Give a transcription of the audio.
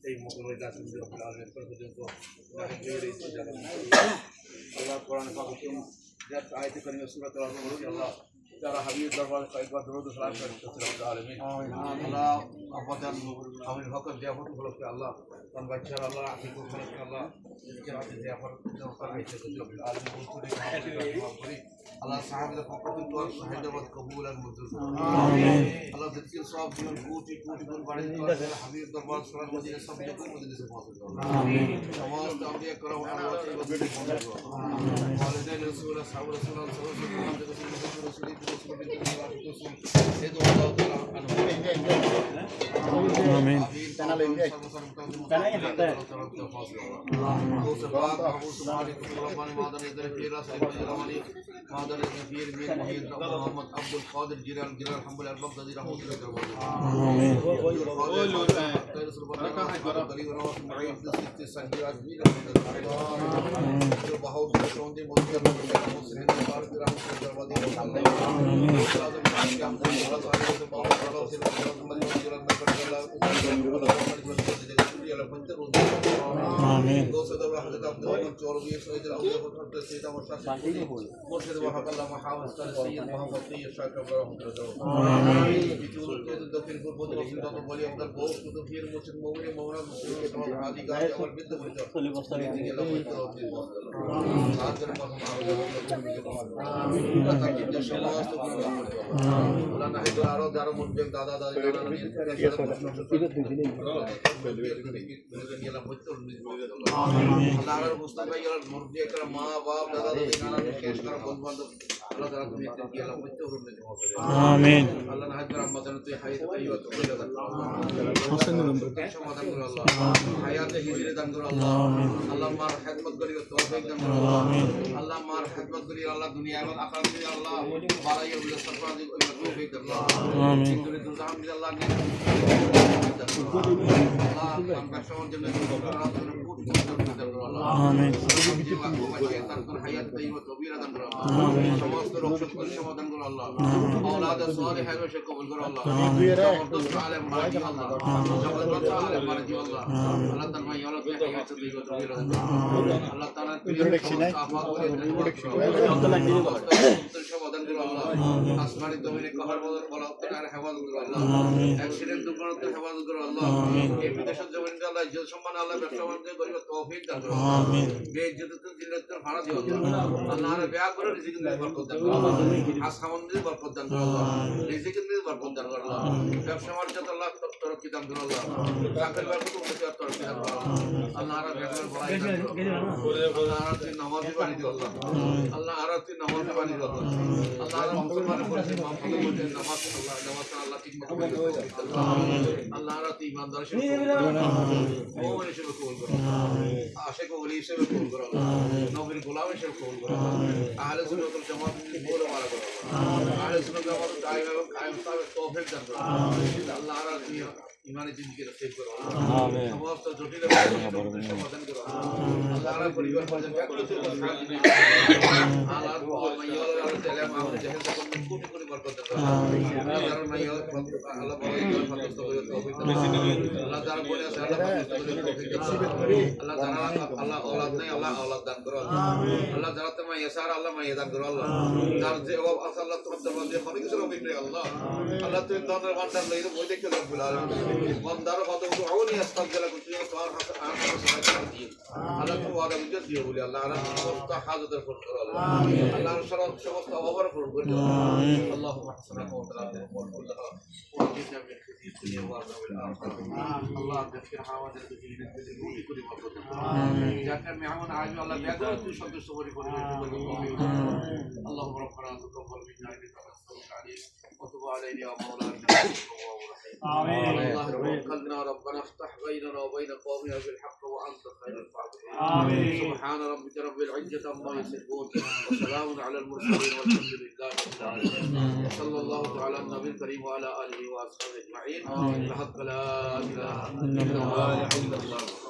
এই মকবুল কাজ রব্বুল আলামিন পর্যন্ত আল্লাহ কোরআন পাকে যা আয়াত কারিমা সূরা তেলাওয়াত করছি আল্লাহ যারা হাবিব দরবারে কয়েকবার দরুদ সালাম করতে রব্বুল আলামিন আল্লাহ আমাদের আমির হকের জিয়াফত উপলক্ষে আল্লাহ তার বাচ্চার আল্লাহ আকিক উপলক্ষে আল্লাহ জিয়াফত জিয়াফত করতে রব্বুল আলামিন করি আল্লাহ সাহাবীদের পক্ষ থেকে তোর হায়দ্রাবাদ কবুল আর মঞ্জুর আমিন আল্লাহ জিকির সব জীবন কোটি কোটি গুণ বাড়িয়ে দিন হাবিব দরবার সালাম মদিনা সব জায়গায় মদিনা পৌঁছে দাও আমিন সমস্ত আম্বিয়া کرام আল্লাহ ওয়াসিলা পৌঁছে দাও আমিন ওয়ালিদাইন রাসূল সাহাবা রাসূল آمين محمد عبد القادر جيران حنبل البغدادي رحمه الله آمين آمين دوسة دولة حضرت عبد الرحمن چوربی سيد الأولياء حضرت سيد مرشد مرشد وحق الله محاوس سيد محمد طيب شاكر رحمه الله آمين بجور كيد الدفين قربون رسول الله ولي عبد البوس كتفير مرشد مولي مولانا مسلم كتاب عادي قاعد أول بنت مرشد صلى الله عليه وسلم آخر ما هم آمين لا تكيد الشماس تقول الله نحيد الأرض دار مرجع دادا دادا আল্লাহর মুস্তাফা ইয়ার মুরব্বি একরা মা বাপ দাদা দাদি নানা বিশেষ করে বন্ধু বান্ধব আল্লাহ তাআলা তুমি কি আল্লাহ মধ্যে রুমে আমিন আল্লাহ না হাজার রমাদান তুই হায়াত তাইয়্যিবা তৌফিক দান হাসান নম্বর সমাধান করো আল্লাহ হায়াতে হিজরে দান করো আল্লাহ আমিন আল্লাহ মার খিদমত করি তৌফিক দান করো আমিন আল্লাহ মার খিদমত করি আল্লাহ দুনিয়া এবং আখিরাত করি আল্লাহ বারাইয়া উল্লাহ সরফরাজি তৌফিক দান আমিন দুনিয়া দুজাহান আল্লাহ নে আল্লাহ আমরা সবার জন্য آمين সমস্ত রোগ সকল সমাধান করো আল্লাহ اولاد صالح রশক কবুল করো আল্লাহ জবরদস্ত আলেম মারজি আল্লাহ জবরদস্ত আলেম মারজি আল্লাহ আল্লাহ তাআলা ইয়ালাত হায়াত দিগো তৌফিক আল্লাহ তাআলা আফাত সমাধান করো আল্লাহ আসমানি জমিনে কহর বদর বলা তার হেফাজত করো আল্লাহ অ্যাক্সিডেন্ট দুর্ঘটনা হেফাজত করো আল্লাহ এই বিদেশের জমিনে আল্লাহ ইজ্জত সম্মান আল্লাহ ব্যবসা বাণিজ্য করিব তৌফিক দান করো আমিন বেইজ্জত জিল্লাতের ভাড়া দিও আল্লাহ আল্লাহ বিয়া করে রিজিক দিয়ে বরকত দান করো আসামান দিয়ে বরকত দান করো আল্লাহ রিজিক দিয়ে বরকত দান করো আল্লাহ ব্যবসা বাণিজ্য আল্লাহ তরক্কি দান করো আল্লাহ চাকরি বাকরি উন্নতি আর তরক্কি দান করো আল্লাহ আর ব্যবসার বড়াই দান করো আল্লাহ আর তুই নামাজি বানিয়ে দিও আল্লাহ আল্লাহ আর তুই নামাজি বানিয়ে দিও আল্লাহ আর মুসলমানের পরিচে মাহফুজ বলতে নামাজ আল্লাহ ঠিক মতো আল্লাহ আর তুই ইমানদার হিসেবে মুমিন হিসেবে কবুল করো আশিক ওলি হিসেবে কবুল করো নবীর গোলাম হিসেবে কবুল করো আহলে সুন্নাত ওয়াল জামাত বলে মারা করো আহলে সুন্নাত জামাত দায়ী এবং কায়েম সাহেব তৌফিক দান করো আল্লাহ আর তুই ইমানে জিন্দেগি নসিব করো আমিন সমস্ত জটিল সমাধান করো আল্লাহ আর পরিবার পর্যন্ত ব্যাকুলতা শান্তি দিও আল্লাহ মাইয়াল আর তেলাম আমাদের জাহেল কোন কোটি কোটি বরকত দাও আল্লাহ আর মাইয়াল আল্লাহ বড় ফতস্ত করে তৌফিক দাও আল্লাহ যারা বলে আছে আল্লাহ তৌফিক দাও আল্লাহ যারা আল্লাহ اولاد নাই আল্লাহ اولاد দান করো আল্লাহ যারা তোমায় ইয়াসার আল্লাহ মাইয়া দান করো আল্লাহ যার যে অভাব আছে আল্লাহ তোমার দরবারে অনেক কিছু রবি করে আল্লাহ আল্লাহ তুমি দানের ভান্ডার লইরে বই দেখে রব্বুল আলামিন বন্দার কদম দুআউনি আস্তাগফিরুল্লাহ কুনতু তোর আল্লাহ তুমি ওয়াদা বুঝে দিও বলি আল্লাহ আল্লাহ সমস্ত হাজতের পূরণ করো আল্লাহ আল্লাহ সমস্ত অভাবের পূরণ করে দাও আল্লাহুম্মা হাসনা ওয়া তাআলা ওয়া কুল্লাহা ওয়া জিদনা মিন খিজি দুনিয়া ওয়া আযাবিল আখিরাহ আল্লাহ তাফসির হাওয়াদের দিনের কোটি কোটি বরকত আমিন যাকে মেহমান আইলো আল্লাহ বেদা তুই সন্তুষ্ট করে আল্লাহুম্মা রাব্বানা তাকাব্বাল মিন্না ইন্নাকা আনতাস আলিম ওয়া তুব আলাইনা ইয়া মাওলানা آمين اللهم وكلنا ربنا افتح بيننا وبين قومنا بالحق وأنت خير الفاتحين آمين سبحان ربك رب العزة عما يصفون وسلام على المرسلين والحمد لله رب العالمين صلى الله تعالى على النبي الكريم وعلى آله وأصحابه أجمعين بحق لا إله إلا الله